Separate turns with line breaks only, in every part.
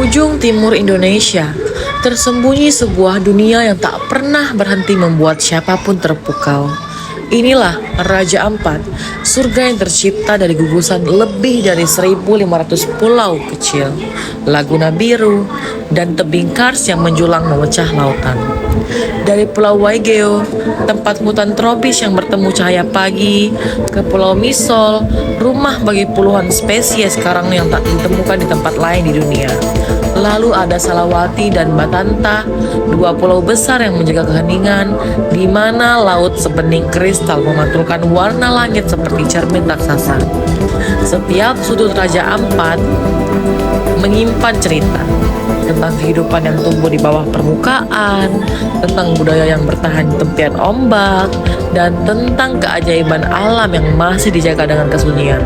ujung timur Indonesia, tersembunyi sebuah dunia yang tak pernah berhenti membuat siapapun terpukau. Inilah Raja Ampat, surga yang tercipta dari gugusan lebih dari 1.500 pulau kecil, laguna biru, dan tebing kars yang menjulang memecah lautan. Dari Pulau Waigeo, tempat hutan tropis yang bertemu cahaya pagi, ke Pulau Misol, rumah bagi puluhan spesies karang yang tak ditemukan di tempat lain di dunia. Lalu ada Salawati dan Batanta, dua pulau besar yang menjaga keheningan, di mana laut sebening kristal memantulkan warna langit seperti cermin raksasa. Setiap sudut Raja Ampat menyimpan cerita tentang kehidupan yang tumbuh di bawah permukaan, tentang budaya yang bertahan di tepian ombak, dan tentang keajaiban alam yang masih dijaga dengan kesunyian.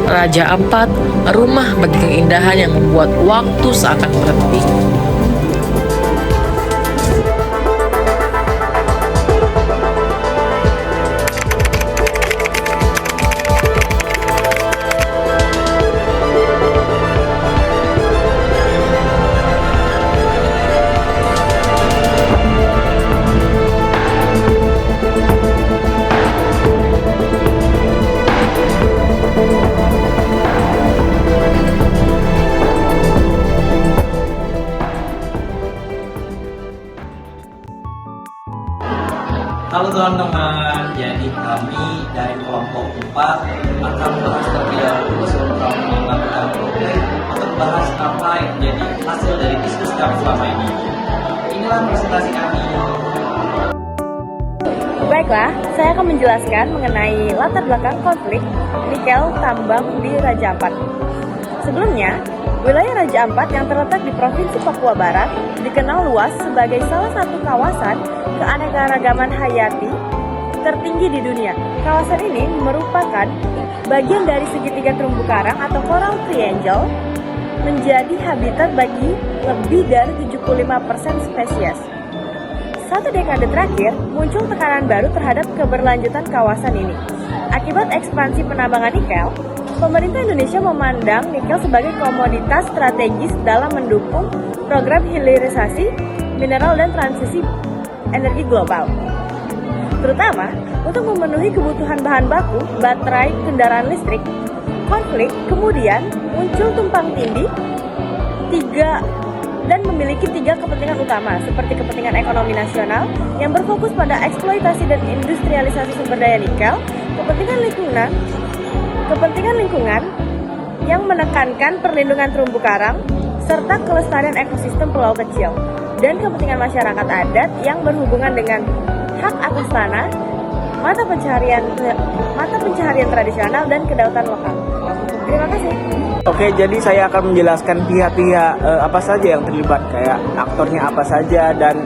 Raja Ampat, rumah bagi keindahan yang membuat waktu seakan berhenti.
Halo teman-teman, jadi kami dari kelompok 4 akan membahas terlebih dahulu sebelum kami melakukan program untuk membahas apa yang menjadi hasil dari diskusi kami selama ini. Inilah presentasi kami.
Baiklah, saya akan menjelaskan mengenai latar belakang konflik nikel tambang di Raja Ampat. Sebelumnya, wilayah Raja Ampat yang terletak di Provinsi Papua Barat dikenal luas sebagai salah satu kawasan keanekaragaman hayati tertinggi di dunia. Kawasan ini merupakan bagian dari segitiga terumbu karang atau coral triangle, menjadi habitat bagi lebih dari 75% spesies. Satu dekade terakhir, muncul tekanan baru terhadap keberlanjutan kawasan ini. Akibat ekspansi penambangan nikel, pemerintah Indonesia memandang nikel sebagai komoditas strategis dalam mendukung program hilirisasi mineral dan transisi energi global. Terutama untuk memenuhi kebutuhan bahan baku, baterai kendaraan listrik. Konflik kemudian muncul tumpang tindih dan memiliki tiga kepentingan utama, seperti kepentingan ekonomi nasional yang berfokus pada eksploitasi dan industrialisasi sumber daya nikel, kepentingan lingkungan yang menekankan perlindungan terumbu karang, serta kelestarian ekosistem pulau kecil, dan kepentingan masyarakat adat yang berhubungan dengan hak atas tanah, mata pencaharian tradisional, dan kedaulatan lokal. Terima kasih.
Oke, jadi saya akan menjelaskan pihak-pihak apa saja yang terlibat, kayak aktornya apa saja dan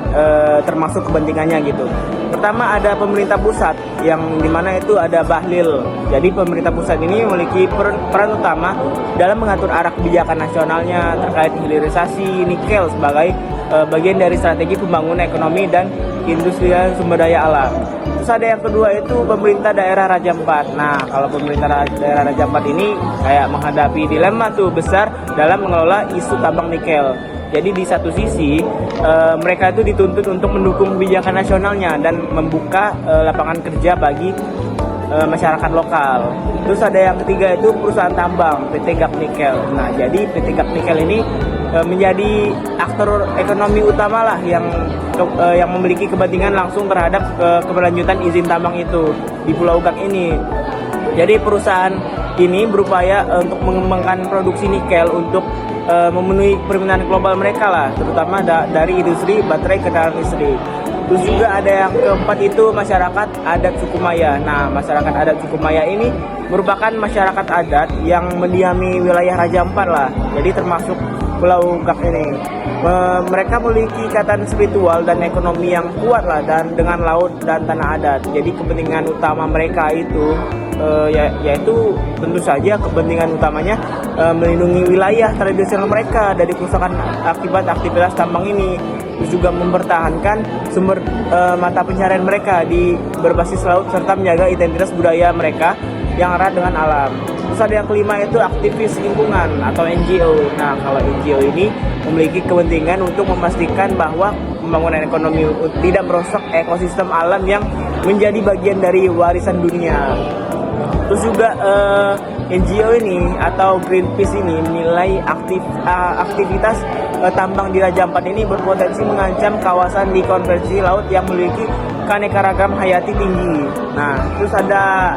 termasuk kepentingannya gitu. Pertama ada pemerintah pusat, yang dimana itu ada Bahlil. Jadi pemerintah pusat ini memiliki peran utama dalam mengatur arah kebijakan nasionalnya terkait hilirisasi nikel sebagai bagian dari strategi pembangunan ekonomi dan industri sumber daya alam. Terus ada yang kedua itu pemerintah daerah Raja Ampat. Nah, kalau pemerintah daerah Raja Ampat ini kayak menghadapi dilema tuh besar dalam mengelola isu tambang nikel. Jadi di satu sisi mereka itu dituntut untuk mendukung kebijakan nasionalnya dan membuka lapangan kerja bagi masyarakat lokal. Terus ada yang ketiga itu perusahaan tambang PT Gap Nikel. Nah, jadi PT Gap Nikel ini menjadi aktor ekonomi utama lah yang memiliki kepentingan langsung terhadap keberlanjutan izin tambang itu di Pulau Gap ini. Jadi perusahaan ini berupaya untuk mengembangkan produksi nikel untuk memenuhi permintaan global mereka lah, terutama dari industri baterai kendaraan listrik. Terus juga ada yang keempat itu masyarakat adat suku Maya. Nah, masyarakat adat suku Maya ini merupakan masyarakat adat yang mendiami wilayah Raja Ampat lah. Jadi termasuk Pulau Gap ini. Mereka memiliki ikatan spiritual dan ekonomi yang kuat lah dan dengan laut dan tanah adat. Jadi kepentingan utama mereka itu yaitu tentu saja kepentingan utamanya melindungi wilayah tradisional mereka dari kerusakan akibat aktivitas tambang ini. Terus juga mempertahankan sumber mata pencaharian mereka di berbasis laut serta menjaga identitas budaya mereka yang erat dengan alam. Terus ada yang kelima itu aktivis lingkungan atau NGO. Nah, kalau NGO ini memiliki kepentingan untuk memastikan bahwa pembangunan ekonomi tidak merusak ekosistem alam yang menjadi bagian dari warisan dunia. Terus juga NGO ini atau Greenpeace ini menilai aktivitas tambang di Raja Ampat ini berpotensi mengancam kawasan di konversi laut yang memiliki keanekaragaman hayati tinggi. Nah, terus ada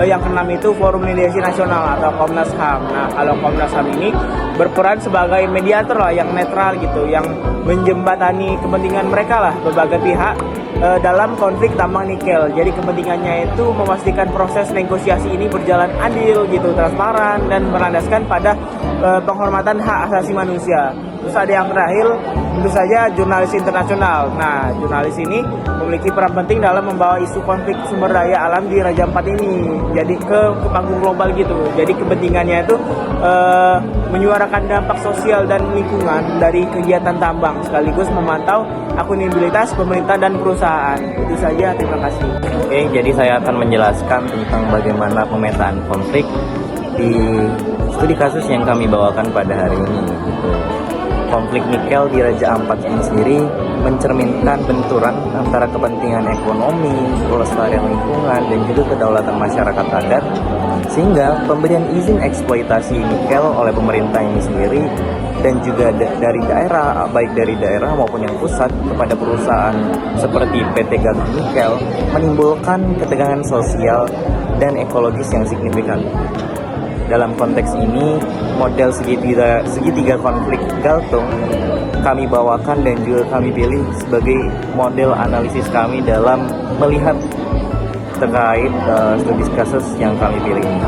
yang keenam itu Forum Mediasi Nasional atau Komnas HAM. Nah, kalau Komnas HAM ini berperan sebagai mediator lah yang netral gitu, yang menjembatani kepentingan mereka lah berbagai pihak dalam konflik tambang nikel. Jadi kepentingannya itu memastikan proses negosiasi ini berjalan adil gitu, transparan dan berlandaskan pada penghormatan hak asasi manusia. Terus ada yang terakhir tentu saja jurnalis internasional. Nah, jurnalis ini memiliki peran penting dalam membawa isu konflik sumber daya alam di Raja Ampat ini jadi ke panggung global gitu. Jadi kepentingannya itu menyuarakan dampak sosial dan lingkungan dari kegiatan tambang sekaligus memantau akuntabilitas pemerintah dan perusahaan. Itu saja, terima kasih.
Oke, jadi saya akan menjelaskan tentang bagaimana pemetaan konflik di studi kasus yang kami bawakan pada hari ini. Gitu. Konflik nikel di Raja Ampat ini sendiri mencerminkan benturan antara kepentingan ekonomi, kelestarian lingkungan, dan juga kedaulatan masyarakat adat, sehingga pemberian izin eksploitasi nikel oleh pemerintah ini sendiri dan juga dari daerah, baik dari daerah maupun yang pusat kepada perusahaan seperti PT Galuh Nikel menimbulkan ketegangan sosial dan ekologis yang signifikan. Dalam konteks ini, model segitiga konflik Galtung kami bawakan dan juga kami pilih sebagai model analisis kami dalam melihat terkait studi kasus yang kami pilih ini.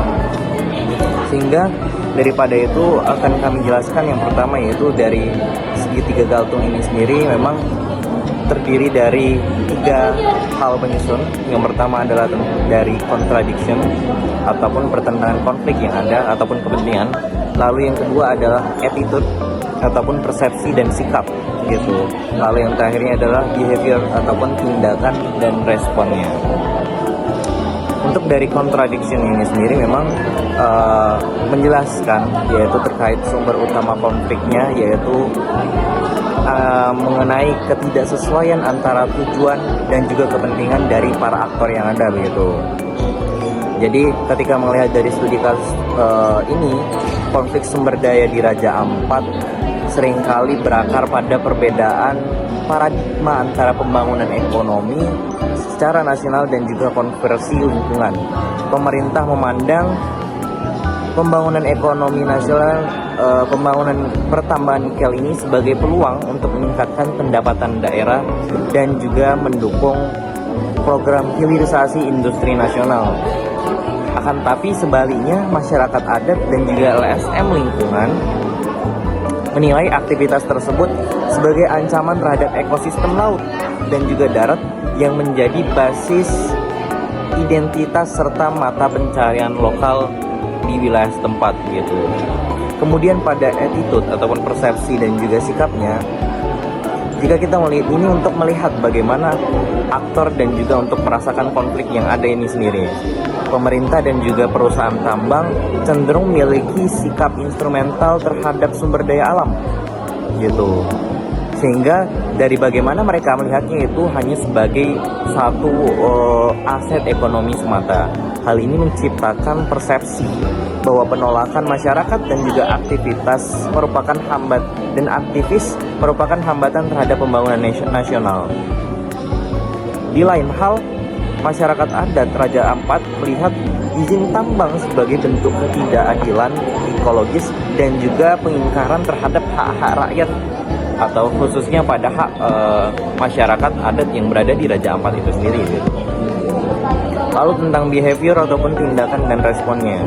Sehingga daripada itu akan kami jelaskan yang pertama, yaitu dari segitiga Galtung ini sendiri memang terdiri dari 3 hal penyusun. Yang pertama adalah dari contradiction ataupun pertentangan konflik yang ada ataupun kepentingan. Lalu yang kedua adalah attitude ataupun persepsi dan sikap gitu. Lalu yang terakhirnya adalah behavior ataupun tindakan dan responnya. Untuk dari contradiction ini sendiri memang menjelaskan yaitu terkait sumber utama konfliknya, yaitu mengenai ketidaksesuaian antara tujuan dan juga kepentingan dari para aktor yang ada begitu. Jadi ketika melihat dari studi kasus ini, konflik sumber daya di Raja Ampat seringkali berakar pada perbedaan paradigma antara pembangunan ekonomi secara nasional dan juga konversi lingkungan. Pemerintah memandang pembangunan ekonomi nasional, pembangunan pertambangan nikel ini sebagai peluang untuk meningkatkan pendapatan daerah dan juga mendukung program hilirisasi industri nasional. Akan tapi sebaliknya, masyarakat adat dan juga LSM lingkungan menilai aktivitas tersebut sebagai ancaman terhadap ekosistem laut dan juga darat yang menjadi basis identitas serta mata pencarian lokal di wilayah setempat gitu. Kemudian pada attitude ataupun persepsi dan juga sikapnya, jika kita melihat ini untuk melihat bagaimana aktor dan juga untuk merasakan konflik yang ada ini sendiri. Pemerintah dan juga perusahaan tambang cenderung memiliki sikap instrumental terhadap sumber daya alam gitu. Sehingga dari bagaimana mereka melihatnya itu hanya sebagai satu aset ekonomi semata. Hal ini menciptakan persepsi bahwa penolakan masyarakat dan juga aktivitas merupakan hambatan terhadap pembangunan nasional. Di lain hal, masyarakat adat Raja Ampat melihat izin tambang sebagai bentuk ketidakadilan ekologis dan juga pengingkaran terhadap hak-hak rakyat atau khususnya pada hak masyarakat adat yang berada di Raja Ampat itu sendiri gitu. Lalu tentang behavior ataupun tindakan dan responnya,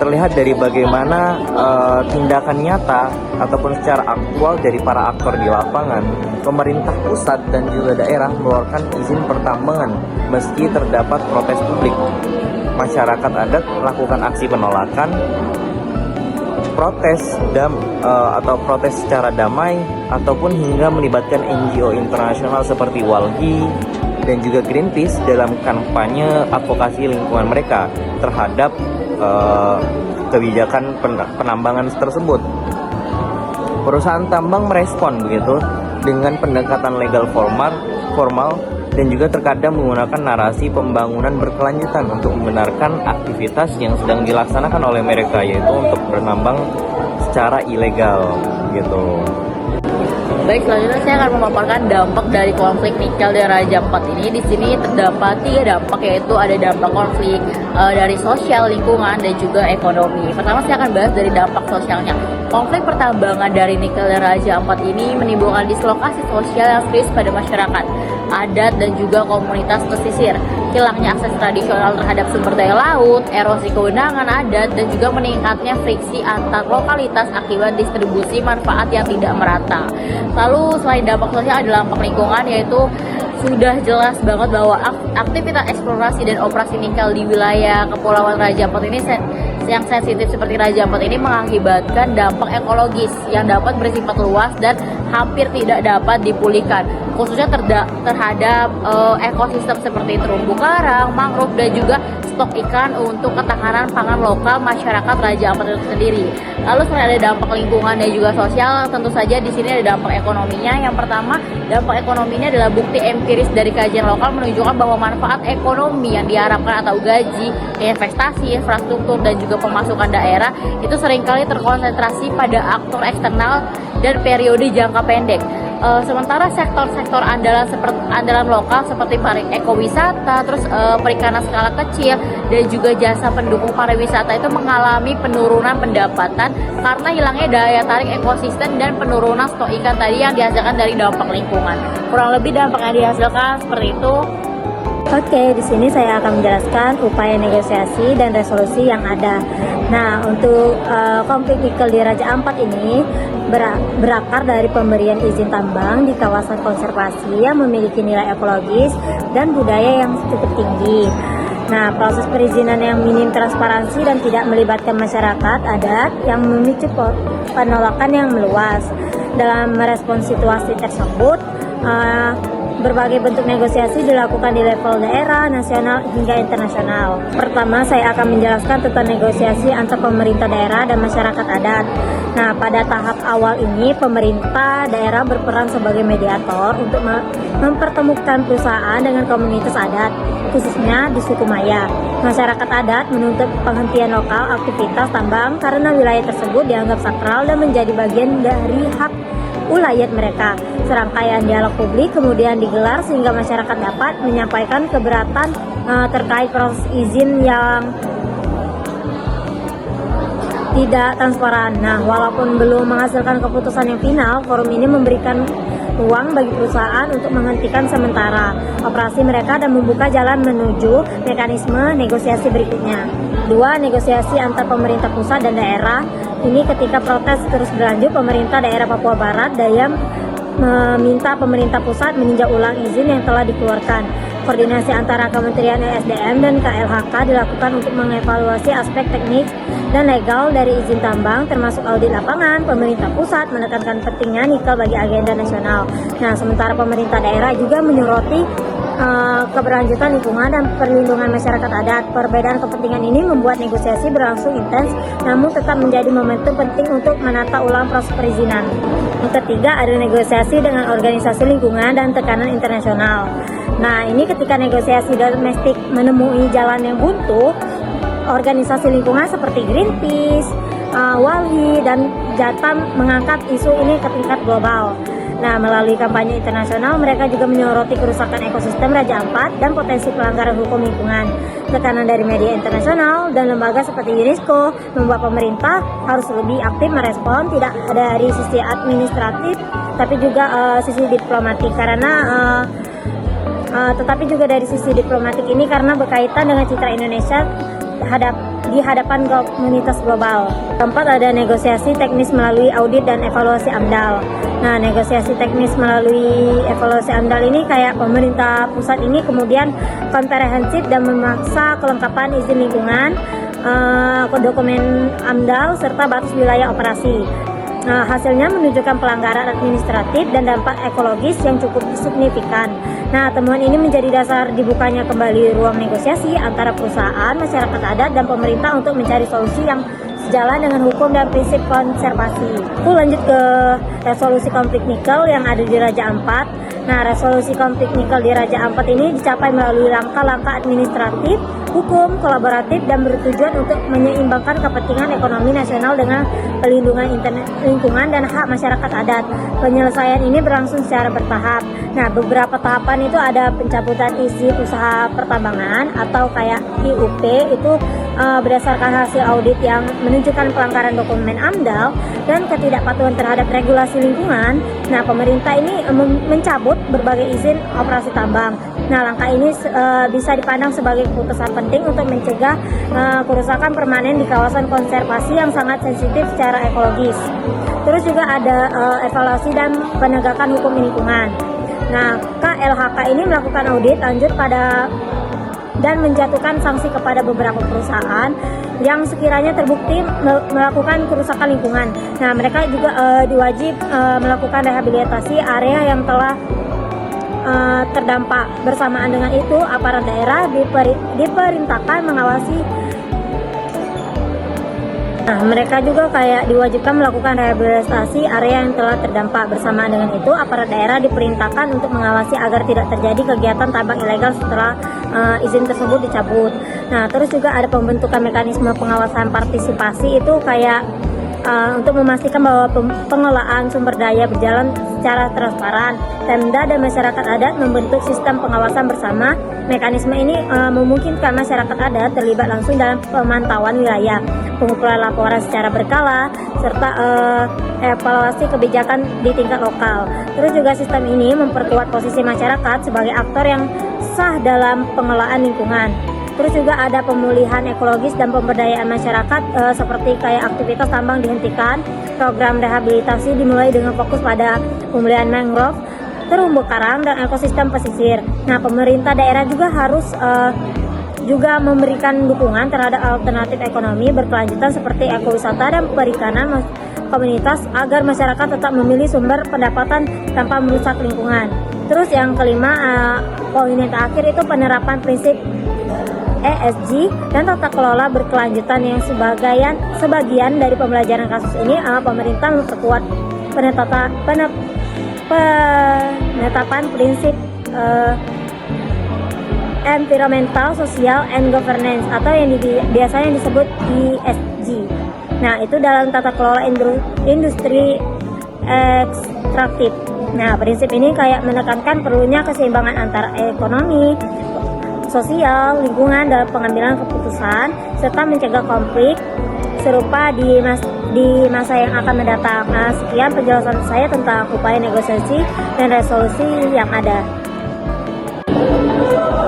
terlihat dari bagaimana tindakan nyata ataupun secara aktual dari para aktor di lapangan. Pemerintah pusat dan juga daerah mengeluarkan izin pertambangan meski terdapat protes publik. Masyarakat adat melakukan aksi penolakan, protes secara damai ataupun hingga melibatkan NGO internasional seperti WALHI, dan juga Greenpeace dalam kampanye advokasi lingkungan mereka terhadap kebijakan penambangan tersebut. Perusahaan tambang merespon begitu dengan pendekatan legal formal dan juga terkadang menggunakan narasi pembangunan berkelanjutan untuk membenarkan aktivitas yang sedang dilaksanakan oleh mereka, yaitu untuk bernambang secara ilegal gitu.
Baik, selanjutnya saya akan memaparkan dampak dari konflik nikel di Raja Ampat ini. Di sini terdapat 3 dampak, yaitu ada dampak konflik dari sosial, lingkungan, dan juga ekonomi. Pertama, saya akan bahas dari dampak sosialnya. Konflik pertambangan dari nikel di Raja Ampat ini menimbulkan dislokasi sosial yang serius pada masyarakat, adat, dan juga komunitas pesisir. Hilangnya akses tradisional terhadap sumber daya laut, erosi kewenangan adat, dan juga meningkatnya friksi antar lokalitas akibat distribusi manfaat yang tidak merata. Lalu selain dampak sosial ada dampak lingkungan, yaitu sudah jelas banget bahwa aktivitas eksplorasi dan operasi nikel di wilayah Kepulauan Raja Ampat ini yang sensitif seperti Raja Ampat ini mengakibatkan dampak ekologis yang dapat bersifat luas dan hampir tidak dapat dipulihkan, khususnya terhadap ekosistem seperti terumbu karang, mangrove, dan juga stok ikan untuk ketahanan pangan lokal masyarakat Raja Ampat itu sendiri. Lalu selain ada dampak lingkungan dan juga sosial, tentu saja di sini ada dampak ekonominya. Yang pertama, dampak ekonominya adalah bukti empiris dari kajian lokal menunjukkan bahwa manfaat ekonomi yang diharapkan atau gaji, investasi, infrastruktur, dan juga pemasukan daerah itu seringkali terkonsentrasi pada aktor eksternal dan periode jangka pendek. Sementara sektor-sektor andalan lokal seperti ekowisata, terus perikanan skala kecil, dan juga jasa pendukung pariwisata itu mengalami penurunan pendapatan karena hilangnya daya tarik ekosistem dan penurunan stok ikan tadi yang dihasilkan dari dampak lingkungan. Kurang lebih dampak yang dihasilkan seperti itu.
Oke, di sini saya akan menjelaskan upaya negosiasi dan resolusi yang ada. Nah, untuk konflik nikel di Raja Ampat ini berakar dari pemberian izin tambang di kawasan konservasi yang memiliki nilai ekologis dan budaya yang cukup tinggi. Nah, proses perizinan yang minim transparansi dan tidak melibatkan masyarakat adat yang memicu penolakan yang meluas. Dalam merespon situasi tersebut, berbagai bentuk negosiasi dilakukan di level daerah, nasional, hingga internasional. Pertama, saya akan menjelaskan tentang negosiasi antar pemerintah daerah dan masyarakat adat. Nah, pada tahap awal ini, pemerintah daerah berperan sebagai mediator untuk mempertemukan perusahaan dengan komunitas adat, khususnya di suku Maya. Masyarakat adat menuntut penghentian lokal aktivitas tambang karena wilayah tersebut dianggap sakral dan menjadi bagian dari hak ulayat mereka. Serangkaian dialog publik kemudian digelar sehingga masyarakat dapat menyampaikan keberatan terkait proses izin yang tidak transparan. Nah, walaupun belum menghasilkan keputusan yang final, forum ini memberikan ruang bagi perusahaan untuk menghentikan sementara operasi mereka dan membuka jalan menuju mekanisme negosiasi berikutnya. 2. Negosiasi antar pemerintah pusat dan daerah. Ini ketika protes terus berlanjut, pemerintah daerah Papua Barat Daya meminta pemerintah pusat meninjau ulang izin yang telah dikeluarkan. Koordinasi antara Kementerian ESDM dan KLHK dilakukan untuk mengevaluasi aspek teknis dan legal dari izin tambang, termasuk audit lapangan. Pemerintah pusat menekankan pentingnya nikel bagi agenda nasional. Nah, sementara pemerintah daerah juga menyoroti keberlanjutan lingkungan dan perlindungan masyarakat adat. Perbedaan kepentingan ini membuat negosiasi berlangsung intens, namun tetap menjadi momentum penting untuk menata ulang proses perizinan. Yang ketiga, ada negosiasi dengan organisasi lingkungan dan tekanan internasional. Nah, ini ketika negosiasi domestik menemui jalan yang buntu, organisasi lingkungan seperti Greenpeace, WALHI, dan Jatam mengangkat isu ini ke tingkat global. Nah, melalui kampanye internasional, mereka juga menyoroti kerusakan ekosistem Raja Ampat dan potensi pelanggaran hukum lingkungan. Tekanan dari media internasional dan lembaga seperti UNESCO membuat pemerintah harus lebih aktif merespon, tidak dari sisi administratif, tapi juga sisi diplomatik. Tetapi juga dari sisi diplomatik ini karena berkaitan dengan citra Indonesia di hadapan komunitas global. Keempat, ada negosiasi teknis melalui audit dan evaluasi AMDAL. Nah, negosiasi teknis melalui evaluasi AMDAL ini kayak pemerintah pusat ini kemudian komprehensif dan memaksa kelengkapan izin lingkungan, dokumen AMDAL, serta batas wilayah operasi. Hasilnya menunjukkan pelanggaran administratif dan dampak ekologis yang cukup signifikan. Nah, temuan ini menjadi dasar dibukanya kembali ruang negosiasi antara perusahaan, masyarakat adat, dan pemerintah untuk mencari solusi yang sejalan dengan hukum dan prinsip konservasi. Lanjut ke resolusi konflik nikel yang ada di Raja Ampat. Nah, resolusi konflik nikel di Raja Ampat ini dicapai melalui langkah-langkah administratif, hukum, kolaboratif, dan bertujuan untuk menyeimbangkan kepentingan ekonomi nasional dengan pelindungan lingkungan dan hak masyarakat adat. Penyelesaian ini berlangsung secara bertahap. Nah, beberapa tahapan itu ada pencabutan izin usaha pertambangan atau kayak IUP itu berdasarkan hasil audit yang menunjukkan pelanggaran dokumen AMDAL dan ketidakpatuhan terhadap regulasi lingkungan. Nah, pemerintah ini mencabut berbagai izin operasi tambang. Nah, langkah ini bisa dipandang sebagai keputusan penting untuk mencegah kerusakan permanen di kawasan konservasi yang sangat sensitif secara ekologis. Terus juga ada evaluasi dan penegakan hukum lingkungan. Nah, KLHK ini melakukan audit lanjut dan menjatuhkan sanksi kepada beberapa perusahaan yang sekiranya terbukti melakukan kerusakan lingkungan. Nah, mereka juga diwajib melakukan rehabilitasi area yang telah terdampak. Bersamaan dengan itu, aparat daerah diperintahkan mengawasi. Nah, mereka juga kayak diwajibkan melakukan rehabilitasi area yang telah terdampak. Bersamaan dengan itu, aparat daerah diperintahkan untuk mengawasi agar tidak terjadi kegiatan tambang ilegal setelah izin tersebut dicabut. Nah, terus juga ada pembentukan mekanisme pengawasan partisipasi itu kayak untuk memastikan bahwa pengelolaan sumber daya berjalan secara transparan. Pemda dan masyarakat adat membentuk sistem pengawasan bersama. Mekanisme ini memungkinkan masyarakat adat terlibat langsung dalam pemantauan wilayah, pengumpulan laporan secara berkala, serta evaluasi kebijakan di tingkat lokal. Terus juga sistem ini memperkuat posisi masyarakat sebagai aktor yang sah dalam pengelolaan lingkungan. Terus juga ada pemulihan ekologis dan pemberdayaan masyarakat seperti kayak aktivitas tambang dihentikan, program rehabilitasi dimulai dengan fokus pada pemulihan mangrove, terumbu karang, dan ekosistem pesisir. Nah, pemerintah daerah juga harus juga memberikan dukungan terhadap alternatif ekonomi berkelanjutan seperti ekowisata dan perikanan komunitas agar masyarakat tetap memilih sumber pendapatan tanpa merusak lingkungan. Terus yang kelima, poin yang terakhir itu penerapan prinsip ESG dan tata kelola berkelanjutan yang sebagian dari pembelajaran kasus ini. Pemerintah memperkuat penetapan prinsip environmental, social, and governance atau yang biasanya disebut ESG. Nah, itu dalam tata kelola industri ekstraktif. Nah, prinsip ini kayak menekankan perlunya keseimbangan antara ekonomi, sosial, lingkungan dalam pengambilan keputusan, serta mencegah konflik serupa di masa yang akan mendatang. Nah, sekian penjelasan saya tentang upaya negosiasi dan resolusi yang ada.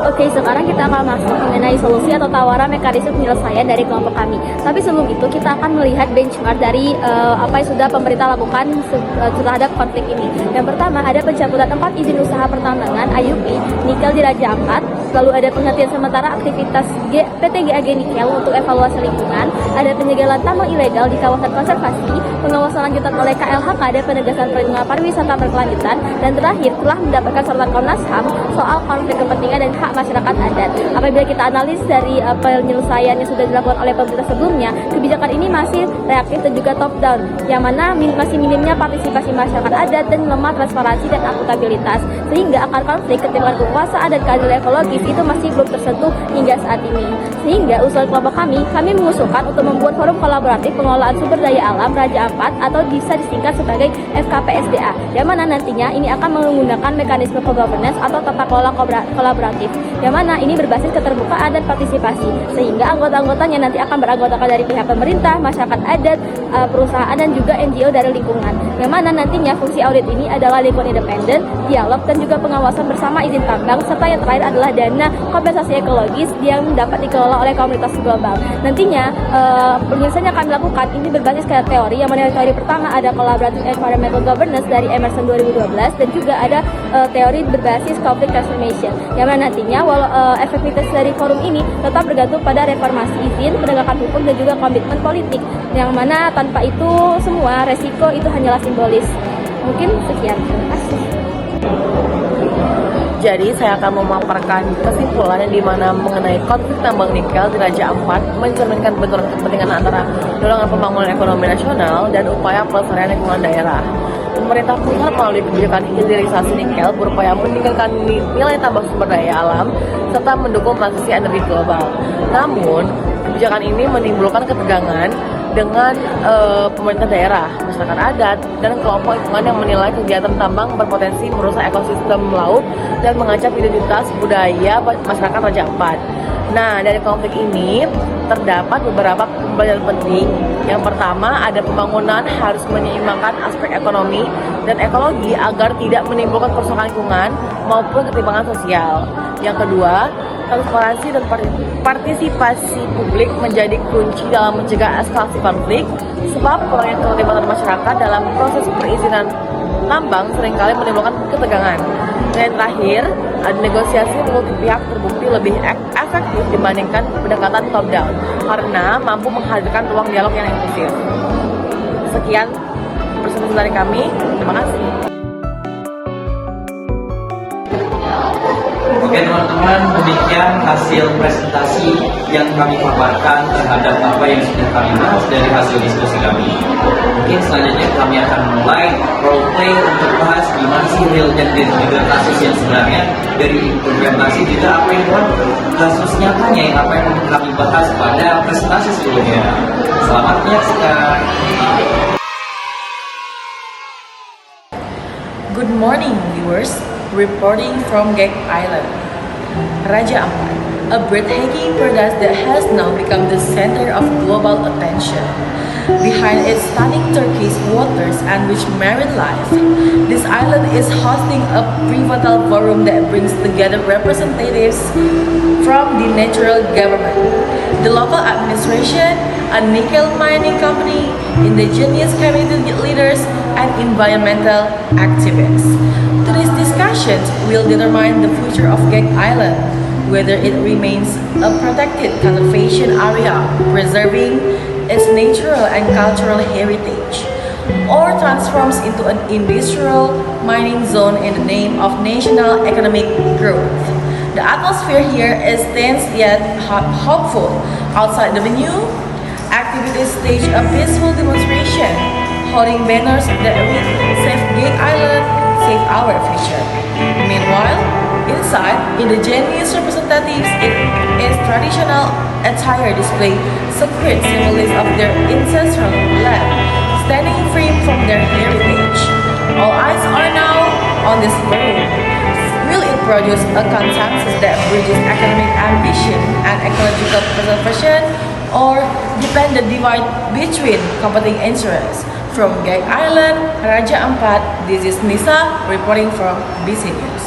Oke, sekarang kita akan masuk mengenai solusi atau tawaran mekanisme penyelesaian dari kelompok kami. Tapi sebelum itu kita akan melihat benchmark dari apa yang sudah pemerintah lakukan terhadap konflik ini. Yang pertama ada pencabutan 4 izin usaha pertambangan IUP nikel di Raja Ampat. Lalu ada penghentian sementara aktivitas PT GAG Nikel untuk evaluasi lingkungan. Ada penyegelan tambang ilegal di kawasan konservasi. Pengawasan lanjutan oleh KLHK dan penegasan perlindungan pariwisata berkelanjutan. Dan terakhir telah mendapatkan sorotan Komnas HAM soal konflik kepentingan dan hak masyarakat adat. Apabila kita analis dari penyelesaian yang sudah dilakukan oleh pemerintah sebelumnya, kebijakan ini masih reaktif dan juga top down, yang mana masih minimnya partisipasi masyarakat adat dan lemah transparansi dan akuntabilitas, sehingga akar konflik ketimpangan kekuasaan dan keadilan ekologis itu masih belum tersentuh hingga saat ini. Sehingga usul kelompok kami mengusulkan untuk membuat forum kolaboratif pengelolaan sumber daya alam Raja Ampat atau bisa disingkat sebagai FKPSDA, yang mana nantinya ini akan menggunakan mekanisme co-governance atau tata kelola kolaboratif, yang mana ini berbasis keterbukaan dan partisipasi, sehingga anggota-anggotanya nanti akan beranggotakan dari pihak pemerintah, masyarakat adat, perusahaan, dan juga NGO dari lingkungan, yang mana nantinya fungsi audit ini adalah lingkungan independen, dialog, dan juga pengawasan bersama izin tambang, serta yang terakhir adalah dana kompensasi ekologis yang dapat dikelola oleh komunitas global. Nantinya penyelesaian yang kami lakukan ini berbasis ke teori, yang mana teori pertama ada Collaborative Environmental Governance dari Emerson 2012, dan juga ada teori berbasis conflict transformation, yang mana nantinya efektivitas dari forum ini tetap bergantung pada reformasi izin, penegakan hukum, dan juga komitmen politik, yang mana tanpa itu semua resiko itu hanyalah simbolis. Mungkin sekian, terima kasih.
Jadi saya akan memaparkan kesimpulan yang dimana mengenai konflik tambang nikel di Raja Ampat mencerminkan benturan kepentingan antara dorongan pembangunan ekonomi nasional dan upaya pelestarian lingkungan daerah. Pemerintah pusat melalui kebijakan hilirisasi nikel berupaya meningkatkan nilai tambah sumber daya alam serta mendukung transisi energi global. Namun, kebijakan ini menimbulkan ketegangan dengan pemerintah daerah, masyarakat adat, dan kelompok lingkungan yang menilai kegiatan tambang berpotensi merusak ekosistem laut dan mengancam identitas budaya masyarakat Raja Ampat. Nah, dari konflik ini terdapat beberapa pembelajaran penting. Yang pertama, ada pembangunan harus menyeimbangkan aspek ekonomi dan ekologi agar tidak menimbulkan kerusakan lingkungan maupun ketimpangan sosial. Yang kedua, transparansi dan partisipasi publik menjadi kunci dalam mencegah eskalasi konflik, sebab kurangnya keterlibatan masyarakat dalam proses perizinan tambang seringkali menimbulkan ketegangan. Dan terakhir, ada negosiasi multi pihak terbukti lebih efektif dibandingkan pendekatan top down karena mampu menghadirkan ruang dialog yang inklusif. Sekian presentasi dari kami. Terima kasih.
Oke teman-teman, demikian hasil presentasi yang kami paparkan terhadap apa yang sudah kami bahas dari hasil diskusi kami. Mungkin selanjutnya kami akan mulai role play untuk bahas gimana sih real dan juga kasus yang sebenarnya dari implementasi juga apa yang kasus nyatanya yang apa yang kami bahas pada presentasi sebelumnya. Selamat menyaksikan.
Good morning, viewers. Reporting from Gek Island, Raja Ampat, a breathtaking paradise that has now become the center of global attention. Behind its stunning turquoise waters and rich marine life, this island is hosting a pivotal forum that brings together representatives from the natural government, the local administration, a nickel mining company, indigenous community leaders, and environmental activists. Today's discussions will determine the future of Gek Island, whether it remains a protected conservation area preserving its natural and cultural heritage, or transforms into an industrial mining zone in the name of national economic growth. The atmosphere here is tense yet hopeful. Outside the venue, activities stage a peaceful demonstration, holding banners that read "Save Gek Island, Save Our Future." Meanwhile, inside, indigenous representatives in its traditional attire display sacred symbols of their ancestral land, standing free from their heritage. All eyes are now on this forum. Will it produce a consensus that bridges economic ambition and ecological preservation, or deepen the divide between competing interests? From Gek Island, Raja Ampat, this is Nisa reporting from BC News.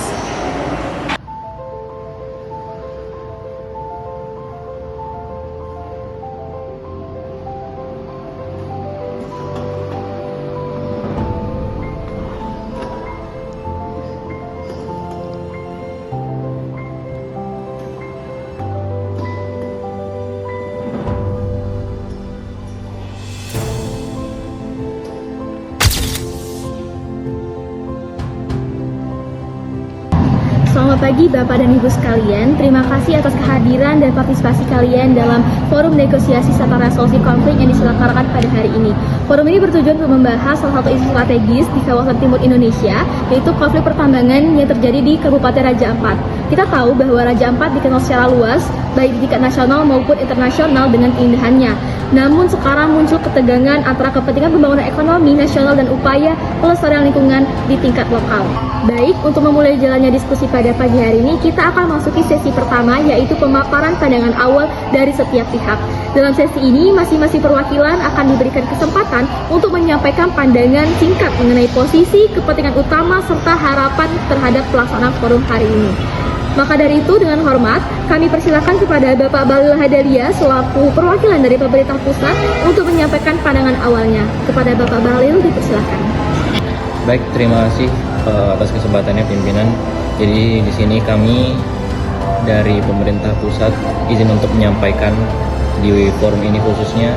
Selamat pagi Bapak dan Ibu sekalian, terima kasih atas kehadiran dan partisipasi kalian dalam forum negosiasi serta resolusi konflik yang diselenggarakan pada hari ini. Forum ini bertujuan untuk membahas salah satu isu strategis di kawasan timur Indonesia, yaitu konflik pertambangan yang terjadi di Kabupaten Raja Ampat. Kita tahu bahwa Raja Ampat dikenal secara luas, baik di tingkat nasional maupun internasional dengan keindahannya. Namun sekarang muncul ketegangan antara kepentingan pembangunan ekonomi nasional dan upaya pelestarian lingkungan di tingkat lokal. Baik, untuk memulai jalannya diskusi pada pagi hari ini, kita akan masuki sesi pertama, yaitu pemaparan pandangan awal dari setiap pihak. Dalam sesi ini, masing-masing perwakilan akan diberikan kesempatan untuk menyampaikan pandangan singkat mengenai posisi, kepentingan utama, serta harapan terhadap pelaksanaan forum hari ini. Maka dari itu, dengan hormat, kami persilakan kepada Bapak Bahlil Hadalia selaku perwakilan dari pemerintah pusat untuk menyampaikan pandangan awalnya. Kepada Bapak Bahlil, dipersilakan.
Baik, terima kasih
atas kesempatannya pimpinan. Jadi di sini kami dari pemerintah pusat izin untuk menyampaikan di forum ini, khususnya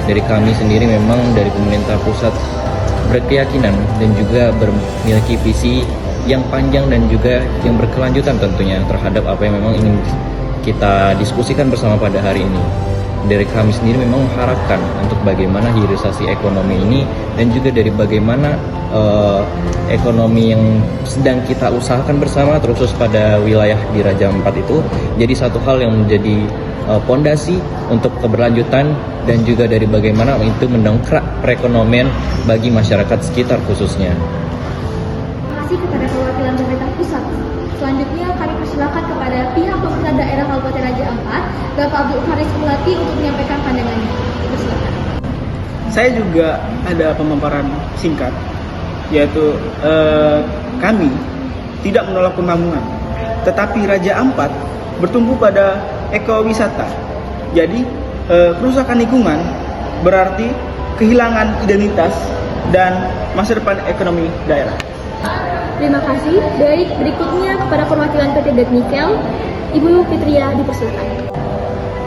dari kami sendiri memang dari pemerintah pusat berkeyakinan dan juga memiliki visi yang panjang dan juga yang berkelanjutan tentunya terhadap apa yang memang ingin kita diskusikan bersama pada hari ini. Dari kami sendiri memang mengharapkan untuk bagaimana hilirisasi ekonomi ini dan juga dari bagaimana ekonomi yang sedang kita usahakan bersama terkhusus pada wilayah di Raja Ampat itu jadi satu hal yang menjadi pondasi untuk keberlanjutan dan juga dari bagaimana itu mendongkrak perekonomian bagi masyarakat sekitar khususnya.
Terima kasih kepada perwakilan pemerintah pusat. Selanjutnya kami persilakan kepada pihak pemerintah daerah Kabupaten Raja Ampat, Bapak Abdul Haris Mulati untuk menyampaikan pandangannya. Persilakan.
Saya juga ada pemaparan singkat, yaitu kami tidak menolak pembangunan, tetapi Raja Ampat bertumbuh pada ekowisata. Jadi kerusakan lingkungan berarti kehilangan identitas dan masa depan ekonomi daerah.
Terima kasih. Baik, berikutnya kepada perwakilan PT Det Nikel, Ibu Fitria dipersilakan.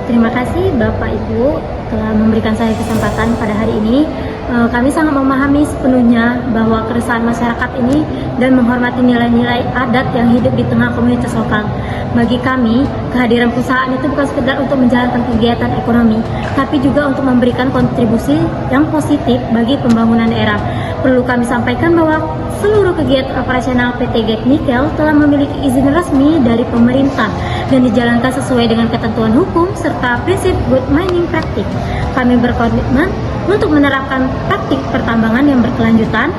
Terima kasih Bapak Ibu telah memberikan saya kesempatan pada hari ini. Kami sangat memahami sepenuhnya bahwa keresahan masyarakat ini dan menghormati nilai-nilai adat yang hidup di tengah komunitas lokal. Bagi kami, kehadiran perusahaan itu bukan sekedar untuk menjalankan kegiatan ekonomi, tapi juga untuk memberikan kontribusi yang positif bagi pembangunan daerah. Perlu kami sampaikan bahwa seluruh kegiatan operasional PT Det Nikel telah memiliki izin resmi dari pemerintah dan dijalankan sesuai dengan ketentuan hukum serta prinsip good mining practice. Kami berkomitmen untuk menerapkan praktik pertambangan yang berkelanjutan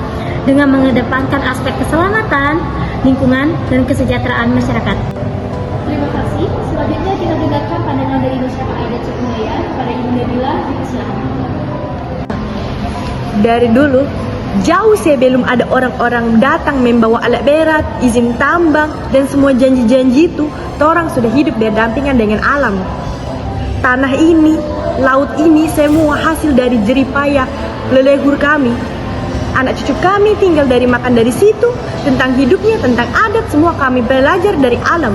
dengan mengedepankan aspek keselamatan, lingkungan, dan kesejahteraan masyarakat.
Terima kasih. Selanjutnya kita dengarkan pandangan dari masyarakat adat suku Maya kepada Ibu Nabila dipersilakan.
Dari dulu, jauh sebelum ada orang-orang datang membawa alat berat, izin tambang, dan semua janji-janji itu, orang sudah hidup berdampingan dengan alam. Tanah ini, laut ini, semua hasil dari jerih payah leluhur kami. Anak cucu kami tinggal dari makan dari situ, tentang hidupnya, tentang adat, semua kami belajar dari alam.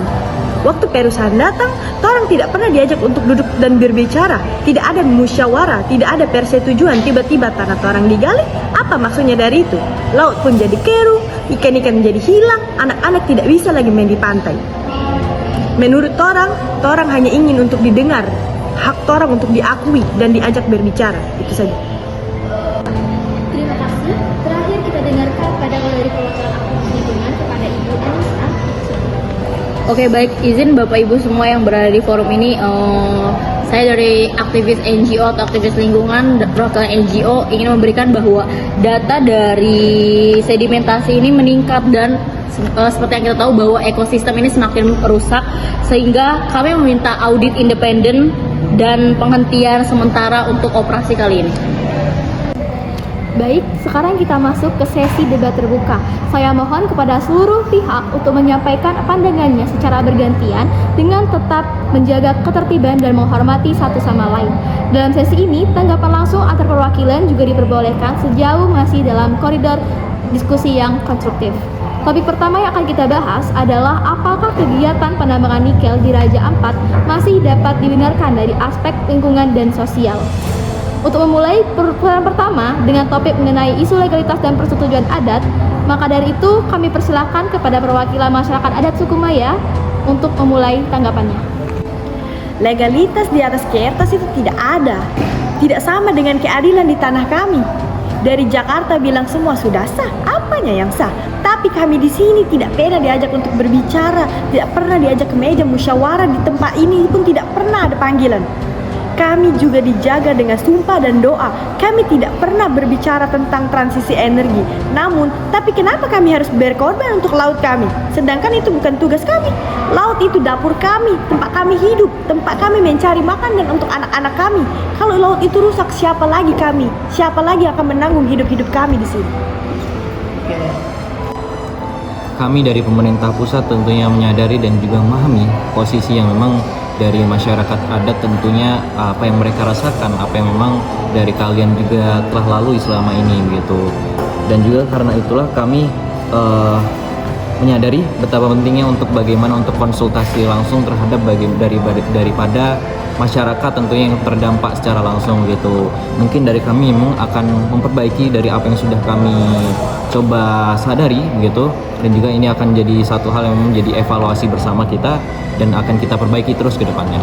Waktu perusahaan datang, orang tidak pernah diajak untuk duduk dan berbicara. Tidak ada musyawarah, tidak ada persetujuan. Tiba-tiba tanah orang digali, apa maksudnya dari itu? Laut pun jadi keruh, ikan-ikan menjadi hilang, anak-anak tidak bisa lagi main di pantai. Menurut orang hanya ingin untuk didengar, hak orang untuk diakui dan diajak berbicara. Itu saja.
Terima kasih. Terakhir kita dengarkan pandangan dari perwakilan aktivis lingkungan kepada Ibu Anissa.
Oke, baik, izin Bapak Ibu semua yang berada di forum ini, saya dari aktivis NGO atau aktivis lingkungan, perwakilan NGO ingin memberikan bahwa data dari sedimentasi ini meningkat dan seperti yang kita tahu bahwa ekosistem ini semakin rusak, sehingga kami meminta audit independen dan penghentian sementara untuk operasi kali ini.
Baik, sekarang kita masuk ke sesi debat terbuka. Saya mohon kepada seluruh pihak untuk menyampaikan pandangannya secara bergantian dengan tetap menjaga ketertiban dan menghormati satu sama lain. Dalam sesi ini, tanggapan langsung antar perwakilan juga diperbolehkan sejauh masih dalam koridor diskusi yang konstruktif. Topik pertama yang akan kita bahas adalah apakah kegiatan penambangan nikel di Raja Ampat masih dapat dibenarkan dari aspek lingkungan dan sosial. Untuk memulai pertemuan pertama dengan topik mengenai isu legalitas dan persetujuan adat, maka dari itu kami persilakan kepada perwakilan masyarakat adat suku Maya untuk memulai tanggapannya.
Legalitas di atas kertas itu tidak ada. Tidak sama dengan keadilan di tanah kami. Dari Jakarta bilang semua sudah sah, apanya yang sah? Tapi kami di sini tidak pernah diajak untuk berbicara, tidak pernah diajak ke meja musyawarah, di tempat ini pun tidak pernah ada panggilan. Kami juga dijaga dengan sumpah dan doa. Kami tidak pernah berbicara tentang transisi energi. Namun, tapi kenapa kami harus berkorban untuk laut kami? Sedangkan itu bukan tugas kami. Laut itu dapur kami, tempat kami hidup, tempat kami mencari makan dan untuk anak-anak kami. Kalau laut itu rusak, siapa lagi kami? Siapa lagi akan menanggung hidup-hidup kami di sini?
Kami dari pemerintah pusat tentunya menyadari dan juga memahami posisi yang memang dari masyarakat adat tentunya apa yang mereka rasakan, apa yang memang dari kalian juga telah lalui selama ini begitu. Dan juga karena itulah kami menyadari betapa pentingnya untuk bagaimana untuk konsultasi langsung terhadap daripada masyarakat tentunya yang terdampak secara langsung gitu. Mungkin dari kami memang akan memperbaiki dari apa yang sudah kami coba sadari begitu, dan juga ini akan jadi satu hal yang menjadi evaluasi bersama kita dan akan kita perbaiki terus ke depannya.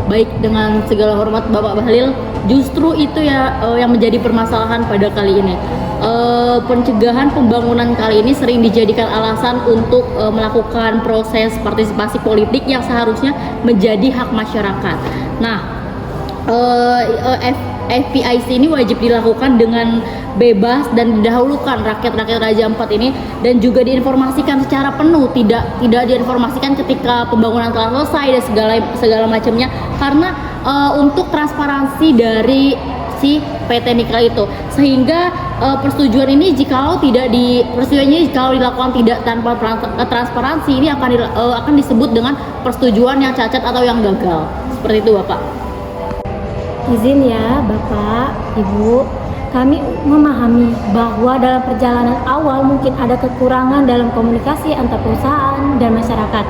Baik, dengan segala hormat Bapak Bahlil, justru itu ya yang menjadi permasalahan pada kali ini. Pencegahan pembangunan kali ini sering dijadikan alasan untuk melakukan proses partisipasi politik yang seharusnya menjadi hak masyarakat. Nah, FPIC ini wajib dilakukan dengan bebas dan didahulukan rakyat-rakyat Raja Ampat ini, dan juga diinformasikan secara penuh, tidak diinformasikan ketika pembangunan telah selesai dan segala macamnya, karena untuk transparansi dari si PT Nikel itu, sehingga persetujuan ini jikalau dilakukan tidak tanpa transparansi ini akan disebut dengan persetujuan yang cacat atau yang gagal. Seperti itu, Bapak.
Izin ya Bapak, Ibu, kami memahami bahwa dalam perjalanan awal mungkin ada kekurangan dalam komunikasi antar perusahaan dan masyarakat.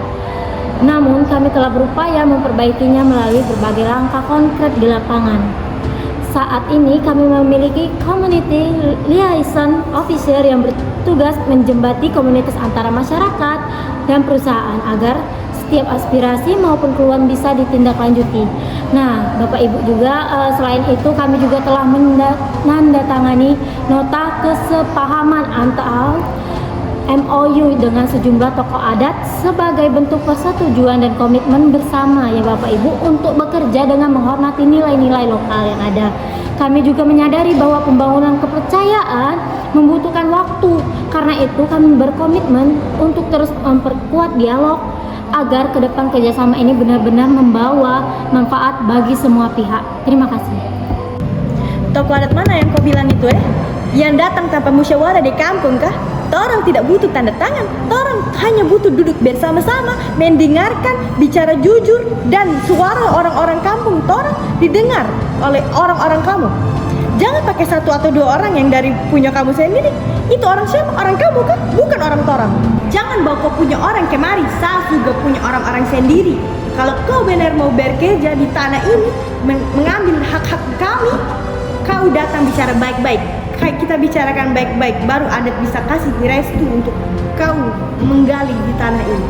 Namun kami telah berupaya memperbaikinya melalui berbagai langkah konkret di lapangan. Saat ini kami memiliki Community Liaison Officer yang bertugas menjembati komunitas antara masyarakat dan perusahaan agar setiap aspirasi maupun keluhan bisa ditindaklanjuti. Nah, Bapak Ibu juga selain itu kami juga telah menandatangani nota kesepahaman antara MOU dengan sejumlah tokoh adat sebagai bentuk persetujuan dan komitmen bersama ya Bapak Ibu untuk bekerja dengan menghormati nilai-nilai lokal yang ada. Kami juga menyadari bahwa pembangunan kepercayaan membutuhkan waktu. Karena itu kami berkomitmen untuk terus memperkuat dialog agar ke depan kerjasama ini benar-benar membawa manfaat bagi semua pihak. Terima kasih.
Tokoh adat mana yang kau bilang itu Yang datang tanpa musyawarah di kampung kah? Orang tidak butuh tanda tangan, orang hanya butuh duduk bersama-sama, mendengarkan, bicara jujur, dan suara orang-orang kampung orang didengar oleh orang-orang kamu. Jangan pakai satu atau dua orang yang dari punya kamu sendiri. Itu orang siapa? Orang kamu kan? Bukan orang torang. Jangan bawa kau punya orang kemari, saya juga punya orang-orang sendiri. Kalau kau benar mau bekerja di tanah ini, mengambil hak-hak kami, kau datang bicara baik-baik. Kayak kita bicarakan baik-baik, baru adat bisa kasih restu untuk kau menggali di tanah ini.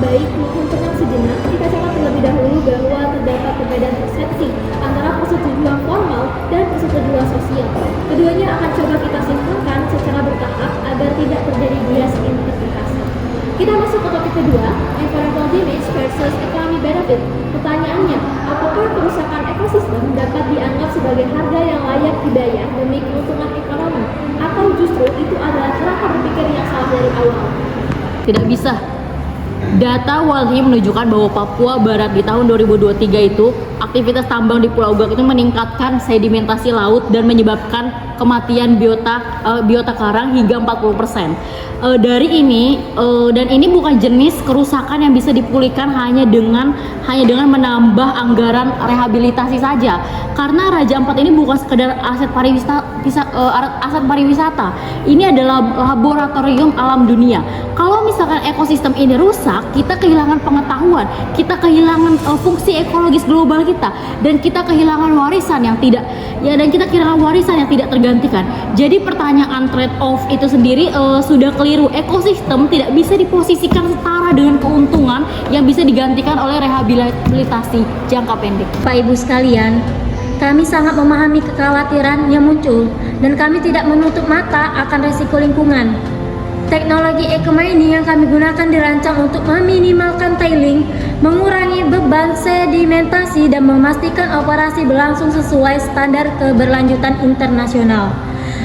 Baik, mohon tenang sejenak. Kita catat terlebih dahulu bahwa terdapat perbedaan persepsi antara persetujuan formal dan persetujuan sosial. Keduanya akan coba kita sinkronkan secara bertahap agar tidak terjadi bias interpretasi. Kita masuk ke topik kedua, environmental damage versus economic benefit. Pertanyaannya, apakah kerusakan ekosistem dapat dianggap sebagai harga yang layak dibayar demi keuntungan ekonomi? Atau justru itu adalah cara berpikir yang salah dari awal?
Tidak bisa. Data Walhi menunjukkan bahwa Papua Barat di tahun 2023 itu aktivitas tambang di Pulau Gak itu meningkatkan sedimentasi laut dan menyebabkan kematian biota karang hingga 40%. Dari ini dan ini bukan jenis kerusakan yang bisa dipulihkan hanya dengan menambah anggaran rehabilitasi saja. Karena Raja Ampat ini bukan sekedar aset pariwisata. Ini adalah laboratorium alam dunia. Kalau misalkan ekosistem ini rusak, kita kehilangan pengetahuan, kita kehilangan fungsi ekologis global kita, dan kita kehilangan warisan yang tidak tergantikan. Jadi pertanyaan trade off itu sendiri sudah keliru. Ekosistem tidak bisa diposisikan setara dengan keuntungan yang bisa digantikan oleh rehabilitasi jangka pendek.
Pak Ibu sekalian, kami sangat memahami kekhawatiran yang muncul dan kami tidak menutup mata akan resiko lingkungan. Teknologi eco-mining yang kami gunakan dirancang untuk meminimalkan tailing, mengurangi beban sedimentasi, dan memastikan operasi berlangsung sesuai standar keberlanjutan internasional.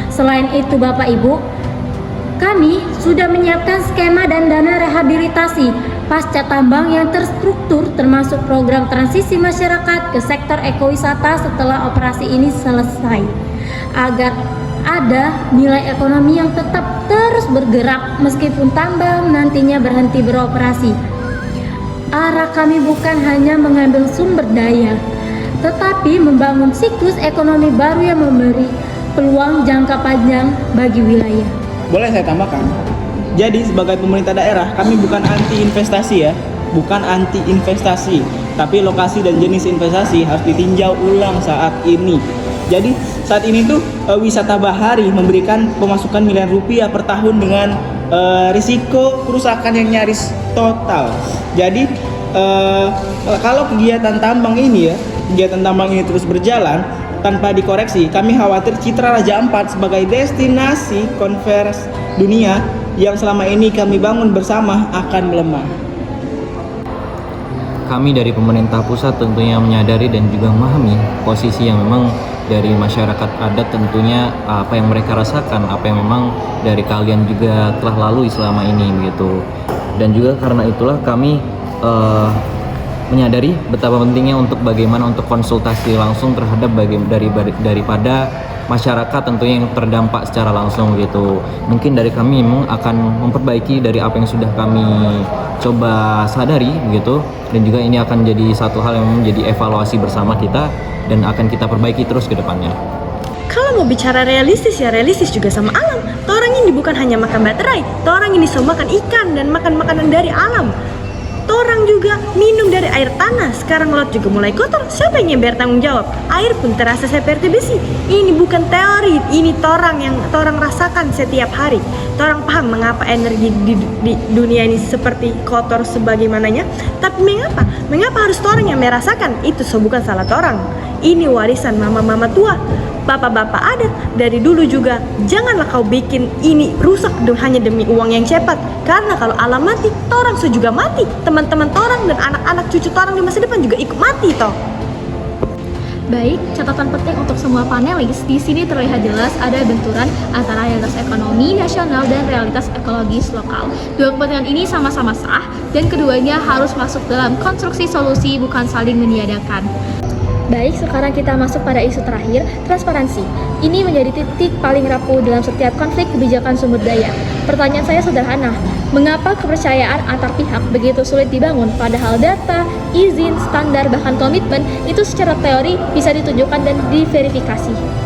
Selain itu Bapak Ibu, kami sudah menyiapkan skema dan dana rehabilitasi pasca tambang yang terstruktur, termasuk program transisi masyarakat ke sektor ekowisata setelah operasi ini selesai, agar ada nilai ekonomi yang tetap terus bergerak meskipun tambang nantinya berhenti beroperasi. Arah kami bukan hanya mengambil sumber daya, tetapi membangun siklus ekonomi baru yang memberi peluang jangka panjang bagi wilayah.
Boleh saya tambahkan? Jadi sebagai pemerintah daerah, kami bukan anti investasi ya, bukan anti investasi, tapi lokasi dan jenis investasi harus ditinjau ulang saat ini. Jadi saat ini tuh wisata bahari memberikan pemasukan miliaran rupiah per tahun dengan risiko kerusakan yang nyaris total. Jadi kalau kegiatan tambang ini terus berjalan tanpa dikoreksi, kami khawatir citra Raja Ampat sebagai destinasi konvers dunia yang selama ini kami bangun bersama akan melemah.
Kami dari pemerintah pusat tentunya menyadari dan juga memahami posisi yang memang dari masyarakat adat tentunya apa yang mereka rasakan, apa yang memang dari kalian juga telah lalui selama ini begitu. Dan juga karena itulah kami menyadari betapa pentingnya untuk bagaimana untuk konsultasi langsung terhadap daripada masyarakat tentunya yang terdampak secara langsung gitu. Mungkin dari kami memang akan memperbaiki dari apa yang sudah kami coba sadari begitu, dan juga ini akan jadi satu hal yang menjadi evaluasi bersama kita dan akan kita perbaiki terus ke depannya.
Kalau mau bicara realistis ya realistis juga sama alam. Orang ini bukan hanya makan baterai, orang ini semua makan ikan dan makan makanan dari alam. Orang juga minum dari air tanah. Sekarang laut juga mulai kotor. Siapa yang bertanggung jawab? Air pun terasa seperti besi. Ini bukan teori, ini torang yang torang rasakan setiap hari. Torang paham mengapa energi di dunia ini seperti kotor sebagaimananya. Tapi mengapa? Mengapa harus torang yang merasakan? Itu bukan salah torang. Ini warisan mama-mama tua, bapak-bapak adat dari dulu juga. Janganlah kau bikin ini rusak hanya demi uang yang cepat. Karena kalau alam mati, torang juga mati. Teman-teman torang dan anak-anak cucu torang di masa depan juga ikut mati toh.
Baik, catatan penting untuk semua panelis, di sini terlihat jelas ada benturan antara realitas ekonomi nasional dan realitas ekologis lokal. Dua kepentingan ini sama-sama sah dan keduanya harus masuk dalam konstruksi solusi, bukan saling meniadakan. Baik, sekarang kita masuk pada isu terakhir, transparansi. Ini menjadi titik paling rapuh dalam setiap konflik kebijakan sumber daya. Pertanyaan saya sederhana, mengapa kepercayaan antar pihak begitu sulit dibangun, padahal data, izin, standar, bahkan komitmen itu secara teori bisa ditunjukkan dan diverifikasi?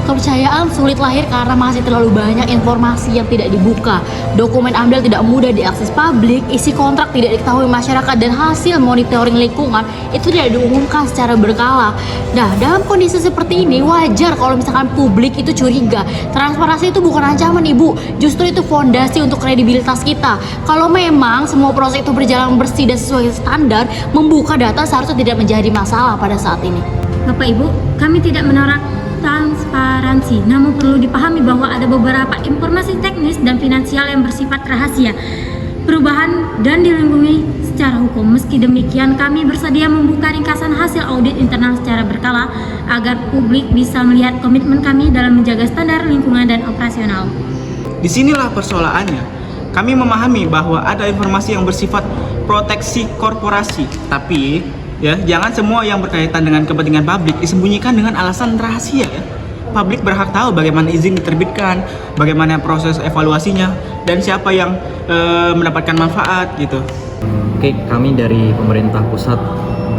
Kepercayaan sulit lahir karena masih terlalu banyak informasi yang tidak dibuka. Dokumen AMDAL tidak mudah diakses publik, isi kontrak tidak diketahui masyarakat, dan hasil monitoring lingkungan itu tidak diumumkan secara berkala. Nah, dalam kondisi seperti ini wajar kalau misalkan publik itu curiga. Transparansi itu bukan ancaman, Ibu. Justru itu fondasi untuk kredibilitas kita. Kalau memang semua proses itu berjalan bersih dan sesuai standar, membuka data seharusnya tidak menjadi masalah pada saat ini.
Bapak Ibu, kami tidak menolak transparansi, namun perlu dipahami bahwa ada beberapa informasi teknis dan finansial yang bersifat rahasia, perubahan dan dilindungi secara hukum. Meski demikian, kami bersedia membuka ringkasan hasil audit internal secara berkala agar publik bisa melihat komitmen kami dalam menjaga standar lingkungan dan operasional.
Disinilah persoalannya. Kami memahami bahwa ada informasi yang bersifat proteksi korporasi, tapi ya, jangan semua yang berkaitan dengan kepentingan publik disembunyikan dengan alasan rahasia ya. Publik berhak tahu bagaimana izin diterbitkan, bagaimana proses evaluasinya, dan siapa yang mendapatkan manfaat gitu.
Oke, kami dari pemerintah pusat